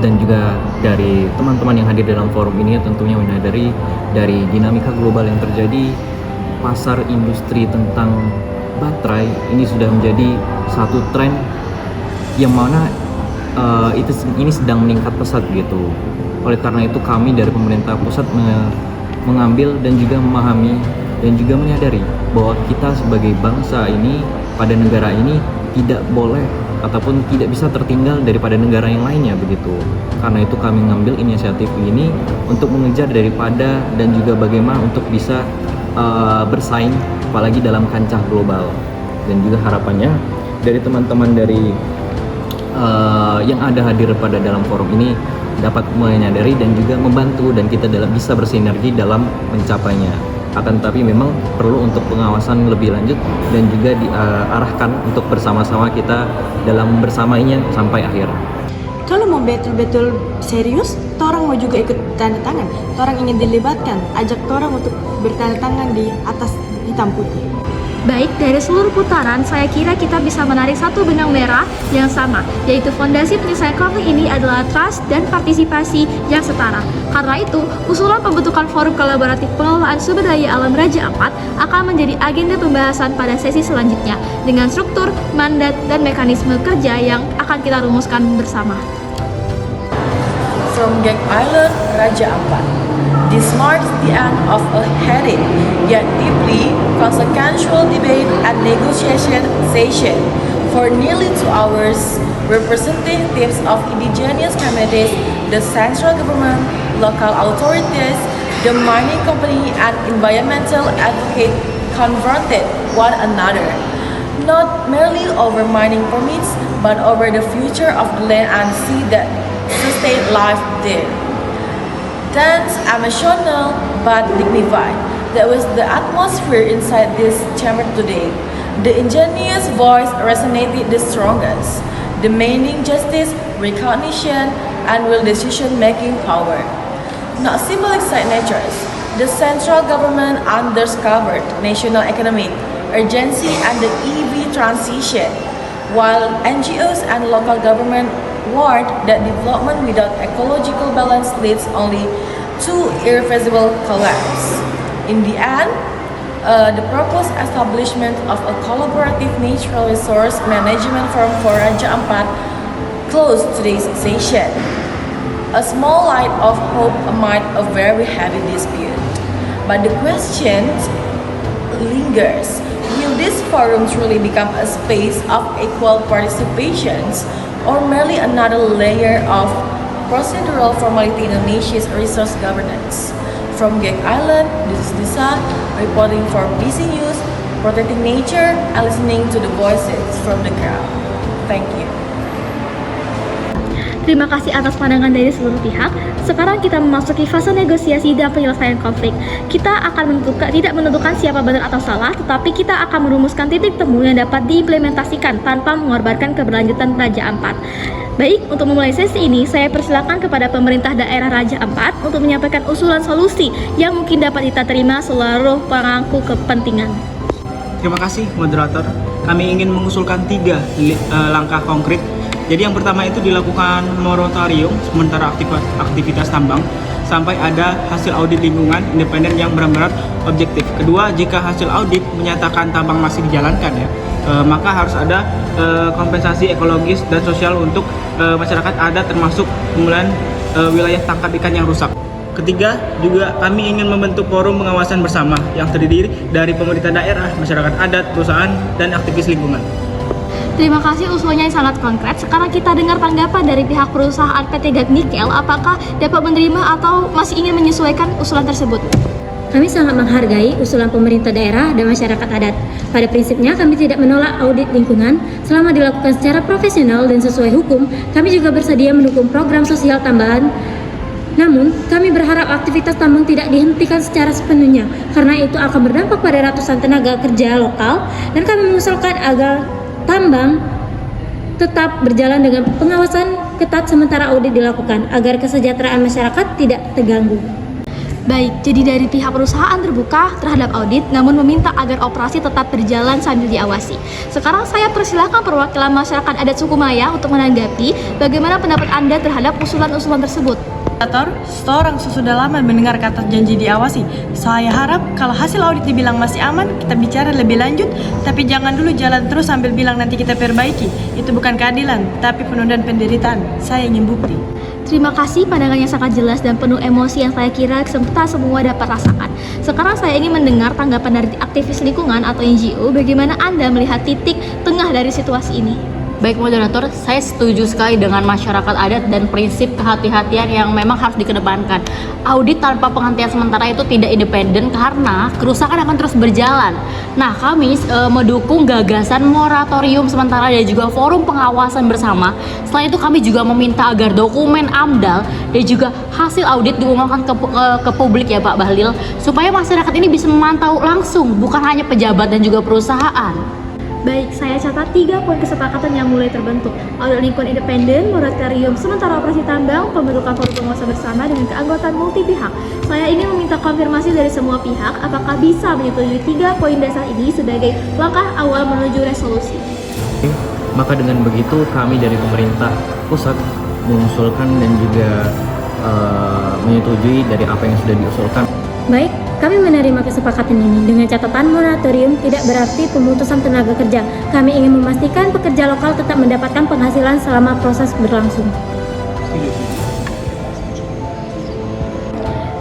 dan juga dari teman-teman yang hadir dalam forum ini tentunya menyadari dari dinamika global yang terjadi, pasar industri tentang baterai ini sudah menjadi satu tren yang mana ini sedang meningkat pesat gitu. Oleh karena itu kami dari pemerintah pusat mengambil dan juga memahami dan juga menyadari bahwa kita sebagai bangsa ini pada negara ini tidak boleh ataupun tidak bisa tertinggal daripada negara yang lainnya begitu. Karena itu kami mengambil inisiatif ini untuk mengejar daripada dan juga bagaimana untuk bisa bersaing apalagi dalam kancah global. Dan juga harapannya dari teman-teman dari yang ada hadir pada dalam forum ini dapat menyadari dan juga membantu dan kita bisa bersinergi dalam mencapainya. Akan tetapi memang perlu untuk pengawasan lebih lanjut dan juga diarahkan untuk bersama-sama kita dalam bersamanya sampai akhir.
Kalau mau betul-betul serius, orang mau juga ikut tanda tangan. Orang ingin dilibatkan, ajak orang untuk bertanda tangan di atas hitam putih.
Baik, dari seluruh putaran, saya kira kita bisa menarik satu benang merah yang sama, yaitu fondasi penyelesaian konflik ini adalah trust dan partisipasi yang setara. Karena itu, usulan pembentukan forum kolaboratif pengelolaan sumber daya alam Raja Ampat akan menjadi agenda pembahasan pada sesi selanjutnya dengan struktur, mandat, dan mekanisme kerja yang akan kita rumuskan bersama.
From Gek Island, Raja Ampat. This marks the end of a heated yet deeply consequential debate and negotiation session for nearly 2 hours, representatives of indigenous communities, the central government, local authorities, the mining company, and environmental advocates confronted one another, not merely over mining permits, but over the future of the land and sea that sustain life there. Tense, emotional, but dignified. That was the atmosphere inside this chamber today. The ingenious voice resonated the strongest, demanding justice, recognition, and real decision-making power. Not symbolic signatures, the central government underscored national economic urgency and the EV transition, while NGOs and local government warned that development without ecological balance leads only to irreversible collapse. In the end, the proposed establishment of a collaborative natural resource management firm for Raja Ampat closed today's session. A small light of hope amid a very heavy dispute. But the question lingers. Will this forum truly become a space of equal participations or merely another layer of procedural formality in Indonesia's resource governance? From Gek Island, this is Disa, reporting for BC News, protecting nature and listening to the voices from the crowd. Thank you.
Terima kasih atas pandangan dari seluruh pihak. Sekarang kita memasuki fase negosiasi dan penyelesaian konflik. Kita akan tidak menentukan siapa benar atau salah, tetapi kita akan merumuskan titik temu yang dapat diimplementasikan tanpa mengorbankan keberlanjutan Raja Ampat. Baik, untuk memulai sesi ini, saya persilakan kepada pemerintah daerah Raja Ampat untuk menyampaikan usulan solusi yang mungkin dapat kita terima seluruh pemangku kepentingan.
Terima kasih moderator. Kami ingin mengusulkan 3 langkah konkret. Jadi yang pertama itu dilakukan moratorium sementara aktivitas tambang sampai ada hasil audit lingkungan independen yang benar-benar objektif. Kedua, jika hasil audit menyatakan tambang masih dijalankan maka harus ada kompensasi ekologis dan sosial untuk masyarakat adat termasuk pemulihan wilayah tangkap ikan yang rusak. Ketiga, juga kami ingin membentuk forum pengawasan bersama yang terdiri dari pemerintah daerah, masyarakat adat, perusahaan, dan aktivis lingkungan.
Terima kasih usulnya yang sangat konkret. Sekarang kita dengar tanggapan dari pihak perusahaan PT Gek Nikel. Apakah dapat menerima atau masih ingin menyesuaikan usulan tersebut?
Kami sangat menghargai usulan pemerintah daerah dan masyarakat adat. Pada prinsipnya kami tidak menolak audit lingkungan selama dilakukan secara profesional dan sesuai hukum. Kami juga bersedia mendukung program sosial tambahan. Namun, kami berharap aktivitas tambang tidak dihentikan secara sepenuhnya karena itu akan berdampak pada ratusan tenaga kerja lokal dan kami mengusulkan agar tambang tetap berjalan dengan pengawasan ketat sementara audit dilakukan agar kesejahteraan masyarakat tidak terganggu.
Baik, jadi dari pihak perusahaan terbuka terhadap audit namun meminta agar operasi tetap berjalan sambil diawasi. Sekarang saya persilakan perwakilan masyarakat adat suku Maya untuk menanggapi bagaimana pendapat Anda terhadap usulan-usulan tersebut.
Seorang sudah lama mendengar kata janji diawasi. Saya harap kalau hasil audit dibilang masih aman, kita bicara lebih lanjut, tapi jangan dulu jalan terus sambil bilang nanti kita perbaiki. Itu bukan keadilan, tapi penundaan penderitaan. Saya ingin bukti.
Terima kasih, pandangannya sangat jelas dan penuh emosi yang saya kira kita semua dapat rasakan. Sekarang saya ingin mendengar tanggapan dari aktivis lingkungan atau NGO. Bagaimana Anda melihat titik tengah dari situasi ini?
Baik moderator, saya setuju sekali dengan masyarakat adat dan prinsip kehati-hatian yang memang harus dikedepankan. Audit tanpa penghentian sementara itu tidak independen karena kerusakan akan terus berjalan. Nah, kami mendukung gagasan moratorium sementara dan juga forum pengawasan bersama. Selain itu kami juga meminta agar dokumen AMDAL dan juga hasil audit diumumkan ke publik ya Pak Bahlil, supaya masyarakat ini bisa memantau langsung, bukan hanya pejabat dan juga perusahaan.
Baik, saya catat 3 poin kesepakatan yang mulai terbentuk. Audit lingkungan independen, moratorium sementara operasi tambang, pembentukan forum penguasa bersama dengan keanggotaan multi pihak. Saya ingin meminta konfirmasi dari semua pihak apakah bisa menyetujui 3 poin dasar ini sebagai langkah awal menuju resolusi.
Maka dengan begitu kami dari pemerintah pusat mengusulkan dan juga menyetujui dari apa yang sudah diusulkan.
Baik, kami menerima kesepakatan ini dengan catatan moratorium tidak berarti pemutusan tenaga kerja. Kami ingin memastikan pekerja lokal tetap mendapatkan penghasilan selama proses berlangsung.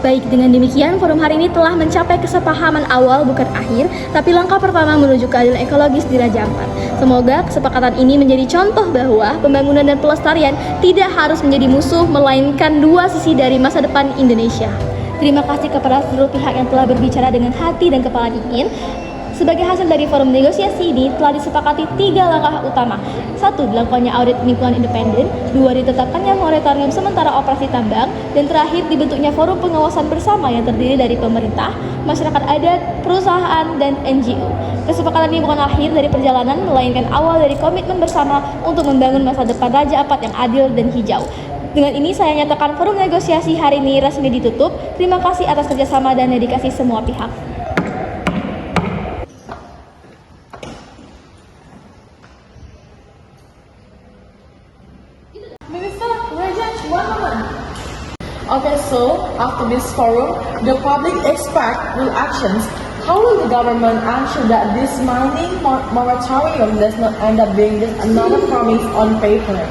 Baik, dengan demikian forum hari ini telah mencapai kesepahaman awal bukan akhir, tapi langkah pertama menuju keadilan ekologis di Raja Ampat. Semoga kesepakatan ini menjadi contoh bahwa pembangunan dan pelestarian tidak harus menjadi musuh, melainkan dua sisi dari masa depan Indonesia. Terima kasih kepada seluruh pihak yang telah berbicara dengan hati dan kepala dingin. Sebagai hasil dari forum negosiasi ini telah disepakati 3 langkah utama. 1. Dilakukannya audit lingkungan independen. 2. Ditetapkannya moratorium sementara operasi tambang. Dan terakhir dibentuknya forum pengawasan bersama yang terdiri dari pemerintah, masyarakat adat, perusahaan, dan NGO. Kesepakatan ini bukan akhir dari perjalanan, melainkan awal dari komitmen bersama untuk membangun masa depan Raja Ampat yang adil dan hijau. Dengan ini saya nyatakan forum negosiasi hari ini resmi ditutup. Terima kasih atas kerjasama dan dedikasi semua pihak.
Okay, so after this forum, the public expect real actions. How will the government ensure that this mining moratorium does not end up being just another promise on paper?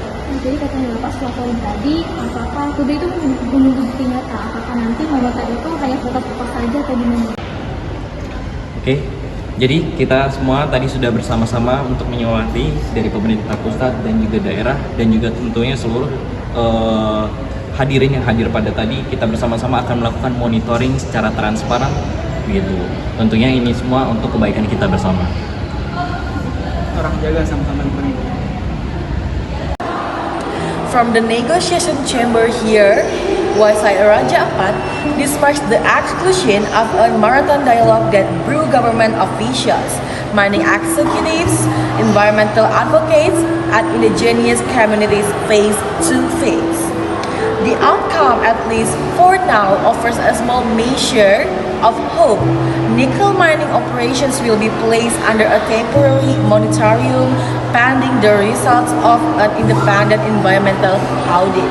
Jadi katanya Bapak setelah forum tadi, apakah publik itu menunggu bukti nyata? Apakah nanti moratorium itu hanya kertas saja atau gimana?
Oke, jadi kita semua tadi sudah bersama-sama untuk menyemangati dari pemerintah pusat dan juga daerah dan juga tentunya seluruh hadirin yang hadir pada tadi, kita bersama-sama akan melakukan monitoring secara transparan gitu. Tentunya ini semua untuk kebaikan kita bersama.
Orang jaga sama-sama lingkungan.
From the negotiation chamber here, Wasai Raja Ampat, this marks the exclusion of a marathon dialogue that drew government officials, mining executives, environmental advocates, and indigenous communities face to face. The outcome, at least for now, offers a small measure of hope. Nickel mining operations will be placed under a temporary moratorium pending the results of an independent environmental audit.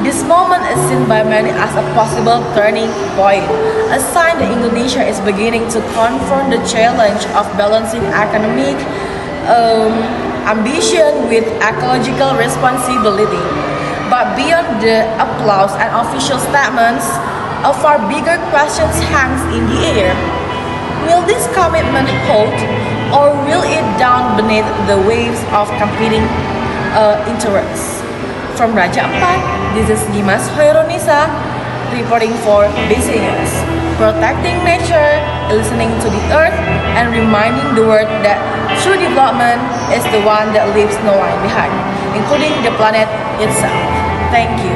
This moment is seen by many as a possible turning point, a sign that Indonesia is beginning to confront the challenge of balancing economic ambition with ecological responsibility. But beyond the applause and official statements, a far bigger question hangs in the air. Will this commitment hold, or will it down beneath the waves of competing interests? From Raja Ampat, this is Dimas Hoirunisa reporting for BC News. Protecting nature, listening to the earth, and reminding the world that true development is the one that leaves no one behind, including the planet itself. Thank you.